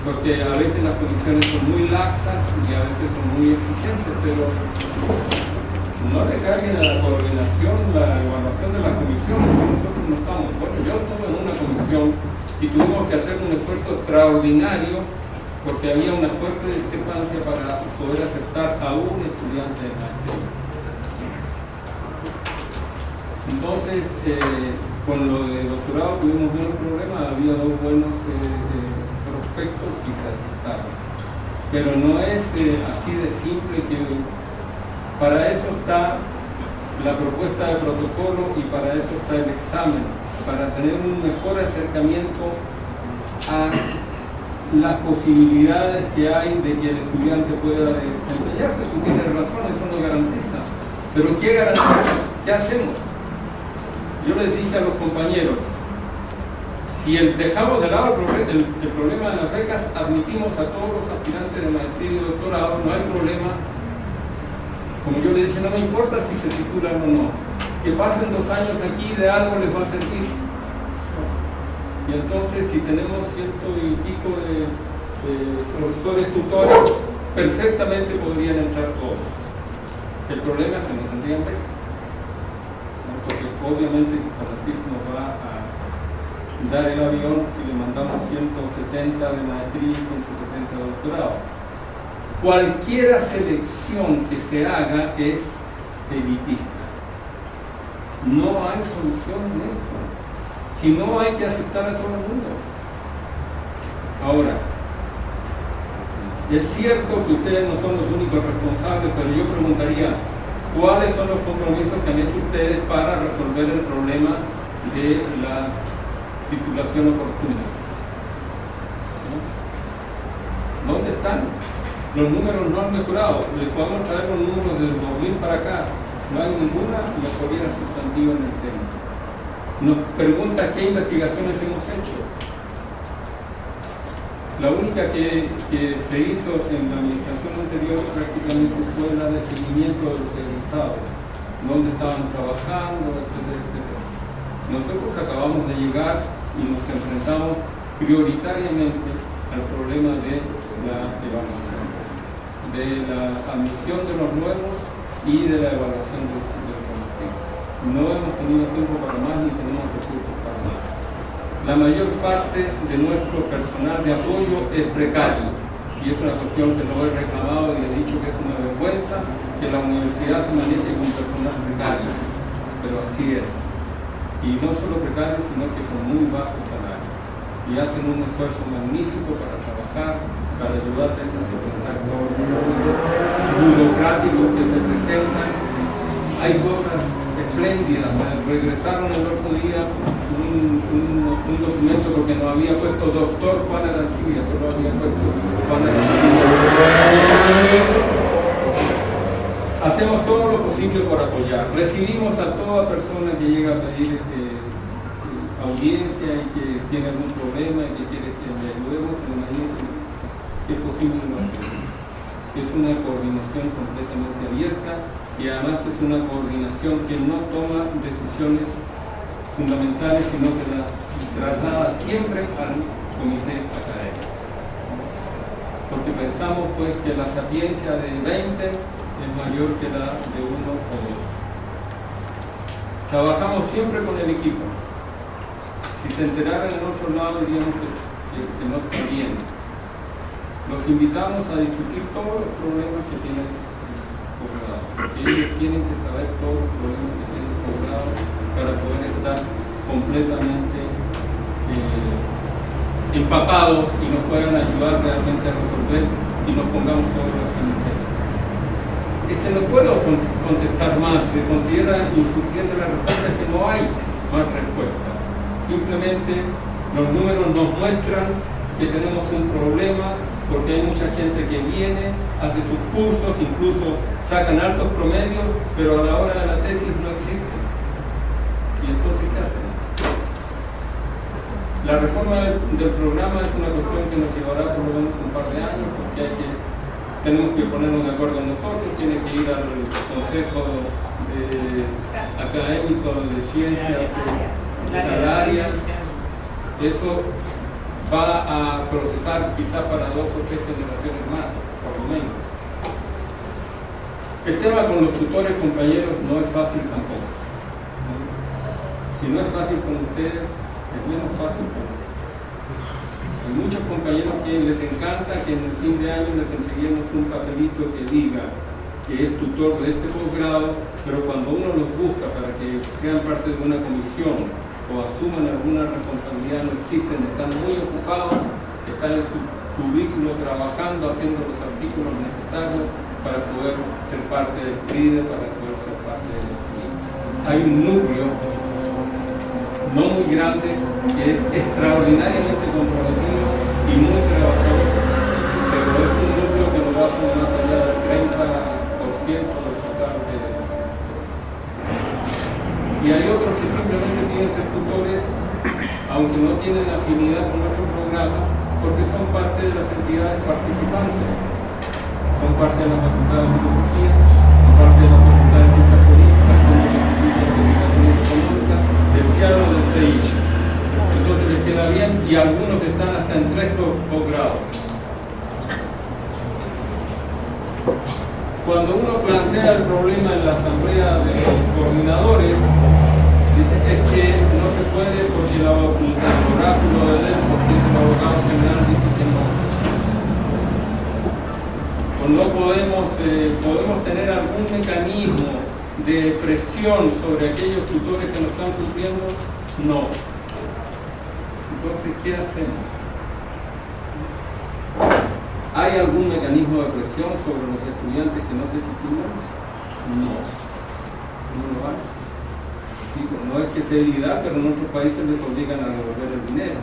S3: Porque a veces las condiciones son muy laxas y a veces son muy exigentes, pero no le carguen a la coordinación la evaluación de las comisiones si nosotros no estamos. Bueno, yo estuve en una comisión y tuvimos que hacer un esfuerzo extraordinario porque había una fuerte discrepancia para poder aceptar a un estudiante de maestría. Entonces, con lo de doctorado tuvimos menos problemas, había 2 buenos prospectos y se aceptaron. Pero no es así de simple, que para eso está la propuesta de protocolo, y para eso está el examen, para tener un mejor acercamiento a las posibilidades que hay de que el estudiante pueda desempeñarse. Tú tienes razón, eso no garantiza. Pero ¿qué garantiza? ¿Qué hacemos? Yo les dije a los compañeros, si dejamos de lado el problema de las becas, admitimos a todos los aspirantes de maestría y doctorado, no hay problema. Como yo les dije, no me importa si se titulan o no. Que pasen 2 años aquí, de algo les va a servir. Y entonces, si tenemos 100 y pico de profesores tutores, perfectamente podrían entrar todos. El problema es que no tendrían becas. Porque obviamente Brasil nos va a dar el avión si le mandamos 170 de maestría y 170 de doctorado. Cualquier selección que se haga es elitista. No hay solución en eso. Si no, hay que aceptar a todo el mundo. Ahora, es cierto que ustedes no son los únicos responsables, pero yo preguntaría, ¿cuáles son los compromisos que han hecho ustedes para resolver el problema de la titulación oportuna? ¿Dónde están? Los números no han mejorado. Les podemos traer los números del 2000 para acá. No hay ninguna mejoría sustantiva en el tema. Nos pregunta qué investigaciones hemos hecho. La única que se hizo en la administración anterior prácticamente fue la de seguimiento de los egresados, dónde estaban trabajando, etcétera, etcétera. Nosotros acabamos de llegar y nos enfrentamos prioritariamente al problema de la evaluación, de la admisión de los nuevos y de la evaluación del conocido. No hemos tenido tiempo para más ni tenemos recursos para más. La mayor parte de nuestro personal de apoyo es precario, y es una cuestión que lo he reclamado y he dicho que es una vergüenza que la universidad se maneje con personal precario, pero así es. Y no solo precario, sino que con muy bajo salario. Y hacen un esfuerzo magnífico para trabajar, para ayudarles a solventar todos los problemas burocráticos que se presentan. Hay cosas espléndidas. Regresaron el otro día un documento porque no había puesto doctor Juan Arancibia, solo había puesto Juan Arancibia. Hacemos todo lo posible por apoyar. Recibimos a toda persona que llega a pedir audiencia y que tiene algún problema y que quiere que le ayudemos en la medida que es posible lo hacemos. Es una coordinación completamente abierta y además es una coordinación que no toma decisiones fundamentales, sino que las traslada siempre al comité académico. Porque pensamos pues que la sapiencia de 20 es mayor que la de 1 o 2. Trabajamos siempre con el equipo. Si se enteraran en otro lado diríamos que no está bien. Los invitamos a discutir todos los problemas que tienen posgrado, porque ellos tienen que saber todos los problemas que tienen posgrado para poder estar completamente empapados y nos puedan ayudar realmente a resolver y nos pongamos todos los camisetas. No puedo contestar más, se considera insuficiente la respuesta, es que no hay más respuesta. Simplemente los números nos muestran que tenemos un problema porque hay mucha gente que viene, hace sus cursos, incluso sacan altos promedios, pero a la hora de la tesis no existen. ¿Y entonces qué hacemos? La reforma del programa es una cuestión que nos llevará por lo menos un par de años, porque tenemos que ponernos de acuerdo nosotros, tiene que ir al Consejo Académico de Ciencias al área. Eso va a procesar quizá para 2 o 3 generaciones más, por lo menos. El tema con los tutores, compañeros, no es fácil tampoco. Si no es fácil con ustedes, es menos fácil con ustedes. Hay muchos compañeros que les encanta que en el fin de año les entreguemos un papelito que diga que es tutor de este posgrado, pero cuando uno los busca para que sean parte de una comisión o asuman alguna responsabilidad, no existen, están muy ocupados, están en su cubículo trabajando, haciendo los artículos necesarios para poder ser parte del CRIDE, para poder ser parte del estudiante. hay un núcleo no muy grande que es extraordinariamente comprometido y muy trabajador, pero es un núcleo que no va a ser más allá del 30% del total de... Y hay otros que simplemente piden ser tutores, aunque no tienen afinidad con nuestro programa, porque son parte de las entidades participantes. Son parte de la Facultad de Filosofía, son parte de la Facultad de Ciencias Políticas, son del Instituto de Investigaciones Económicas, del CIALO o del CEICH. Entonces les queda bien y algunos están hasta en 3 posgrados. Cuando uno plantea el problema en la asamblea de coordinadores, dice es que no se puede porque el oráculo de Delfos, que es el abogado general, dice que no. O no podemos tener algún mecanismo de presión sobre aquellos tutores que nos están cumpliendo, no. Entonces, ¿qué hacemos? ¿Hay algún mecanismo de presión sobre los estudiantes que no se titulan? No. No lo hay. Digo, no es que se da, pero en otros países les obligan a devolver el dinero.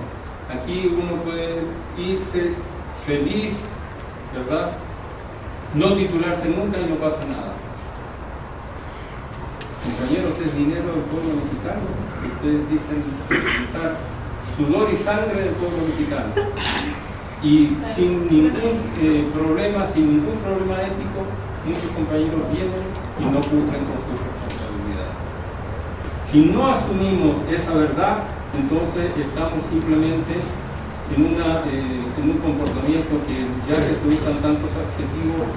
S3: Aquí uno puede irse feliz, ¿verdad? No titularse nunca y no pasa nada. Compañeros, es dinero del pueblo mexicano. Ustedes dicen sudor y sangre del pueblo mexicano. Y sin ningún problema ético, muchos compañeros vienen y no cumplen con sus responsabilidades. Si no asumimos esa verdad, entonces estamos simplemente en un comportamiento que, ya que se usan tantos adjetivos,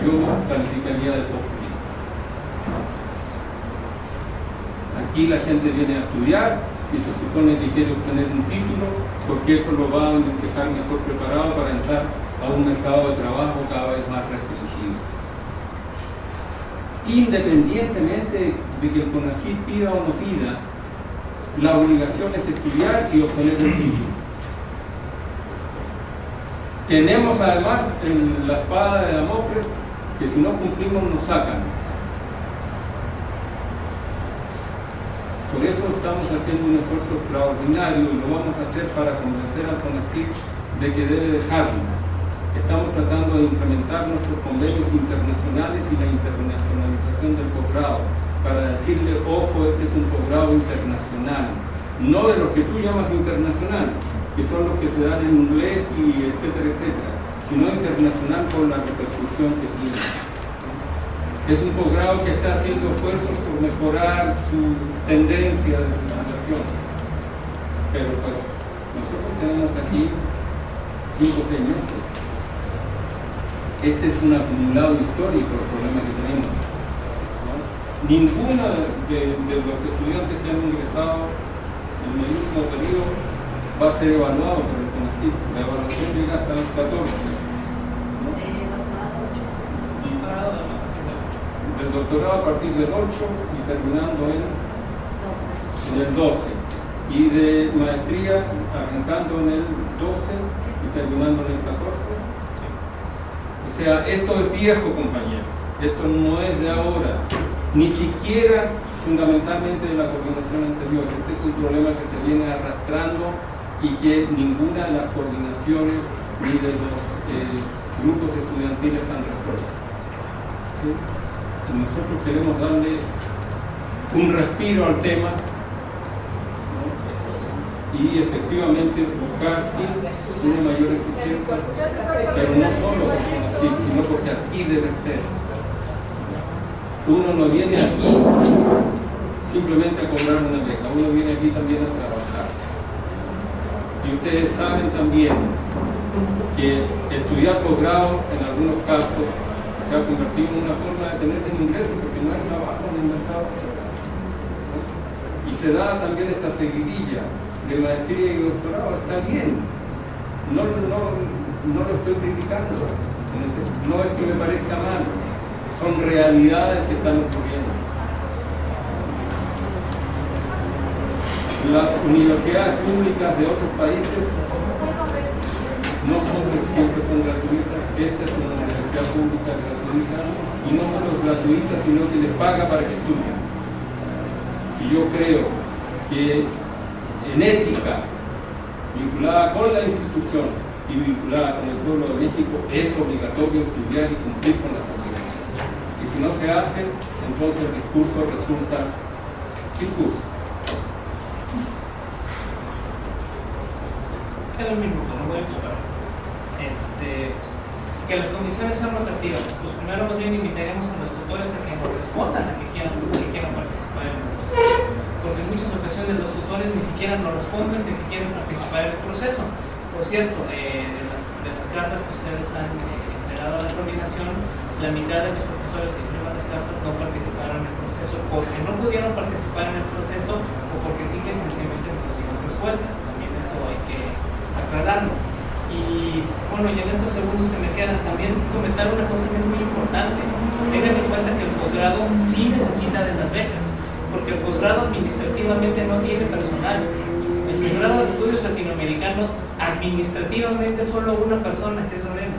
S3: yo calificaría de populismo. Aquí la gente viene a estudiar y se supone que quiere obtener un título porque eso lo va a dejar mejor preparado para entrar a un mercado de trabajo cada vez más restringido. Independientemente de que el CONACYT pida o no pida, la obligación es estudiar y obtener un título. Tenemos además en la espada de Damocles que si no cumplimos nos sacan. Por eso estamos haciendo un esfuerzo extraordinario y lo vamos a hacer para convencer al CONACYT de que debe dejarnos. Estamos tratando de incrementar nuestros convenios internacionales y la internacionalización del posgrado, para decirle, ojo, este es un posgrado internacional, no de los que tú llamas internacional, que son los que se dan en inglés y etcétera, etcétera, sino internacional por la repercusión que tiene. Es un posgrado que está haciendo esfuerzos por mejorar su tendencia de financiación. Pero pues, nosotros tenemos aquí 5 o 6 meses. Este es un acumulado histórico el problema que tenemos, ¿no? Ninguno de los estudiantes que han ingresado en el último periodo va a ser evaluado por el CONACYT. La evaluación llega hasta el 14, ¿no? Del doctorado a partir del 8 y terminando en el 12. Y de maestría arrancando en el 12 y terminando en el 14. O sea, esto es viejo, compañeros. Esto no es de ahora. Ni siquiera fundamentalmente de la coordinación anterior. Este es un problema que se viene arrastrando y que ninguna de las coordinaciones ni de los grupos estudiantiles han resuelto. ¿Sí? Nosotros queremos darle un respiro al tema, ¿no? Y efectivamente buscar sí una mayor eficiencia, pero no solo porque así, sino porque así debe ser. Uno no viene aquí simplemente a cobrar una beca, uno viene aquí también a trabajar. Y ustedes saben también que estudiar posgrado en algunos casos se ha convertido en una forma de tener ingresos porque no hay trabajo en el mercado. Y se da también esta seguidilla de maestría y doctorado, está bien. No lo estoy criticando, no es que me parezca mal, son realidades que están ocurriendo. Las universidades públicas de otros países no siempre son gratuitas. Esta es una universidad pública gratuita y no solo es gratuita, sino que les paga para que estudien. Y yo creo que en ética, vinculada con la institución y vinculada con el pueblo de México, es obligatorio estudiar y cumplir con las obligaciones. Y si no se hace, entonces el discurso resulta discurso.
S4: Queda un minuto, no voy a ocupar. Que las condiciones son rotativas. Pues primero más bien invitaríamos a los tutores a que nos respondan a que quieran participar en el proceso. Porque en muchas ocasiones los tutores ni siquiera nos responden de que quieren participar en el proceso. Por cierto, de las cartas que ustedes han entregado a la coordinación, la mitad de los profesores que firman las cartas no participaron en el proceso porque no pudieron participar en el proceso o porque simple y sencillamente no consiguieron respuesta. También eso hay que aclararlo. Y bueno, y en estos segundos que me quedan, también comentar una cosa que es muy importante. Tengan en cuenta que el posgrado sí necesita de las becas, porque el posgrado administrativamente no tiene personal. El posgrado de estudios latinoamericanos, administrativamente solo una persona, que es Lorena.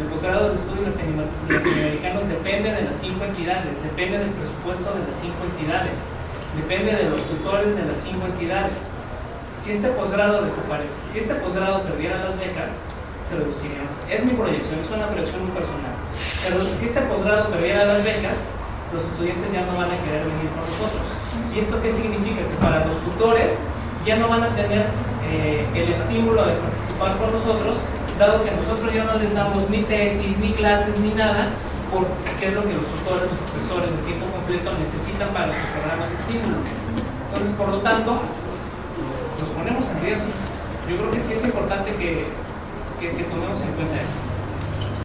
S4: El posgrado de estudios latinoamericanos depende de las 5 entidades, depende del presupuesto de las 5 entidades, depende de los tutores de las 5 entidades. Si este posgrado desaparece, si este posgrado perdiera las becas, se reducirían. Es mi proyección, es una proyección muy personal. Si este posgrado perdiera las becas, los estudiantes ya no van a querer venir con nosotros. ¿Y esto qué significa? Que para los tutores ya no van a tener el estímulo de participar con nosotros, dado que nosotros ya no les damos ni tesis, ni clases, ni nada, porque es lo que los tutores, los profesores de tiempo completo necesitan para sus programas de estímulo. Entonces, por lo tanto, nos ponemos en riesgo. Yo creo que sí es importante que tomemos en cuenta esto.